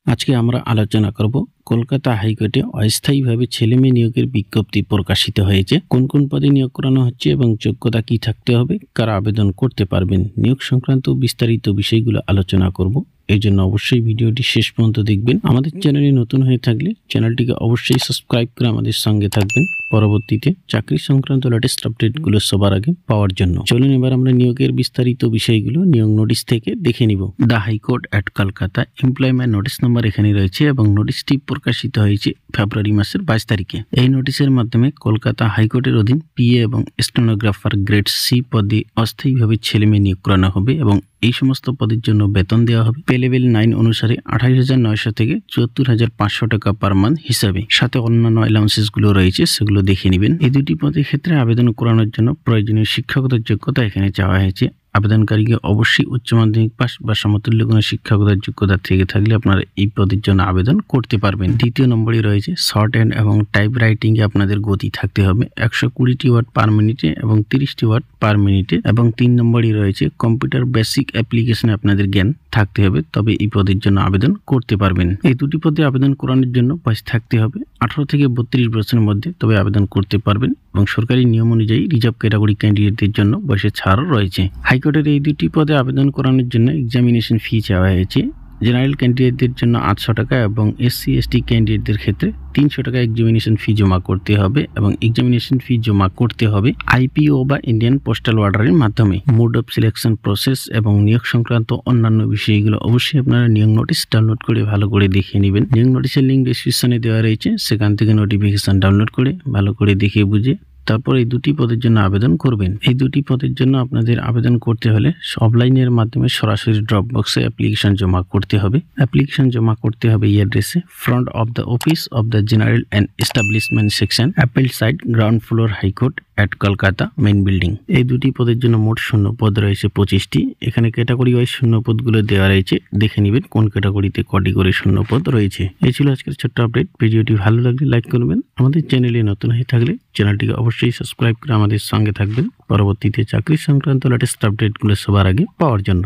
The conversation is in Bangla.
আজকে আমরা আলোচনা করব কলকাতা হাইকোর্টে অস্থায়ীভাবে ছেলেমেয়ে নিয়োগের বিজ্ঞপ্তি প্রকাশিত হয়েছে। কোন কোন পদে নিয়োগ করানো হচ্ছে এবং যোগ্যতা কি থাকতে হবে, কারা আবেদন করতে পারবেন, নিয়োগ সংক্রান্ত বিস্তারিত বিষয়গুলো আলোচনা করব। এই জন্য অবশ্যই ভিডিওটি শেষ পর্যন্ত দেখবেন। আমাদের চ্যানেলে নতুন হয়ে থাকলে চ্যানেলটিকে অবশ্যই সাবস্ক্রাইব করে আমাদের সঙ্গে থাকবেন পরবর্তীতে চাকরি সংক্রান্ত লেটেস্ট আপডেটগুলো সবার আগে পাওয়ার জন্য। চলুন এবার আমরা নিয়োগের বিস্তারিত বিষয়গুলো নিয়োগ নোটিশ থেকে দেখে নিব। The high court at Kolkata employment notice number এখানে রয়েছে এবং নোটিশটি প্রকাশিত হয়েছে ফেব্রুয়ারি মাসের 22 তারিখে। এই নোটিশের মাধ্যমে কলকাতা হাইকোর্টের অধীন পিএ এবং স্টেনোগ্রাফার গ্রেড সি পদে অস্থায়ীভাবে ছেলেমেয়ে নিয়োগ করানো হবে এবং এই সমস্ত পদের জন্য বেতন দেওয়া হবে পে লেভেল 9 অনুসারে 28,900 থেকে 74,500 টাকা পার মান্থ হিসাবে। সাথে অন্যান্য অ্যালাউন্সেস গুলো রয়েছে, সেগুলো দেখে নেবেন। এই দুটি পদের ক্ষেত্রে আবেদন করানোর জন্য প্রয়োজনীয় শিক্ষাগত যোগ্যতা এখানে চাওয়া হয়েছে। আবেদনকারীকে অবশ্যই উচ্চ মাধ্যমিক পাস বা সমতুল্য কোনো শিক্ষাগত যোগ্যতা থেকে থাকলে আপনারা এই পদের জন্য আবেদন করতে পারবেন। দ্বিতীয় নম্বরে রয়েছে শর্ট হ্যান্ড এবং টাইপ রাইটিং এ আপনাদের গতি থাকতে হবে 120টি ওয়ার্ড পার মিনিটে এবং 30টি ওয়ার্ড পার মিনিটে। এবং 3 নম্বরে রয়েছে কম্পিউটার বেসিক অ্যাপ্লিকেশনে আপনাদের জ্ঞান থাকতে হবে, তবে এই পদের জন্য আবেদন করতে পারবেন। এই দুটি পদে আবেদন করানোর জন্য বয়স থাকতে হবে 18 থেকে 32 বছরের মধ্যে, তবে আবেদন করতে পারবেন। এবং সরকারি নিয়ম অনুযায়ী রিজার্ভ ক্যাটাগরি ক্যান্ডিডেটদের জন্য বয়সের ছাড়ও রয়েছে। হাইকোর্টের এই দুটি পদে আবেদন করানোর জন্য এক্সামিনেশন ফি চাওয়া হয়েছে। জেনারেল ক্যান্ডিডেটদের জন্য 800 টাকা এবং এসসি এসটি ক্যান্ডিডেটদের ক্ষেত্রে 300 টাকা এক্সামিনেশন ফি জমা করতে হবে এবং এক্সামিনেশন ফি জমা করতে হবে আইপিও বা ইন্ডিয়ান পোস্টাল অর্ডারের মাধ্যমে। মোড অফ সিলেকশন প্রসেস এবং নিয়োগ সংক্রান্ত অন্যান্য বিষয়গুলো অবশ্যই আপনারা নিয়োগ নোটিশ ডাউনলোড করে ভালো করে দেখে নেবেন। নিয়োগ নোটিশের লিঙ্ক ডেসক্রিপশনে দেওয়া রয়েছে, সেখান থেকে নোটিফিকেশন ডাউনলোড করে ভালো করে দেখে বুঝে তারপর এই দুটি পদের জন্য আবেদন করবেন। এই দুটি পদের জন্য আপনাদের আবেদন করতে হলে অফলাইনের মাধ্যমে সরাসরি ড্রপ বক্সে অ্যাপ্লিকেশন জমা করতে হবে। অ্যাপ্লিকেশন জমা করতে হবে এই অ্যাড্রেসে: front of the office of the general and establishment section, Apple side, ground floor, high court at Kolkata main building. এই দুটি পদের জন্য মোট শূন্য পদ রয়েছে 25টি। এখানে ক্যাটাগরি ওয়াইজ শূন্য পদগুলো দেওয়া রয়েছে, দেখে নেবেন কোন ক্যাটাগরিতে কটি করে শূন্য পদ রয়েছে। এই ছিল আজকের ছোট্ট আপডেট। ভিডিওটি ভালো লাগলে লাইক করবেন। আমাদের চ্যানেলে নতুন হয়ে থাকলে চ্যানেলটিকে অবশ্যই সাবস্ক্রাইব করে আমাদের সঙ্গে থাকবেন পরবর্তীতে চাকরি সংক্রান্ত লেটেস্ট আপডেটগুলো সবার আগে পাওয়ার জন্য।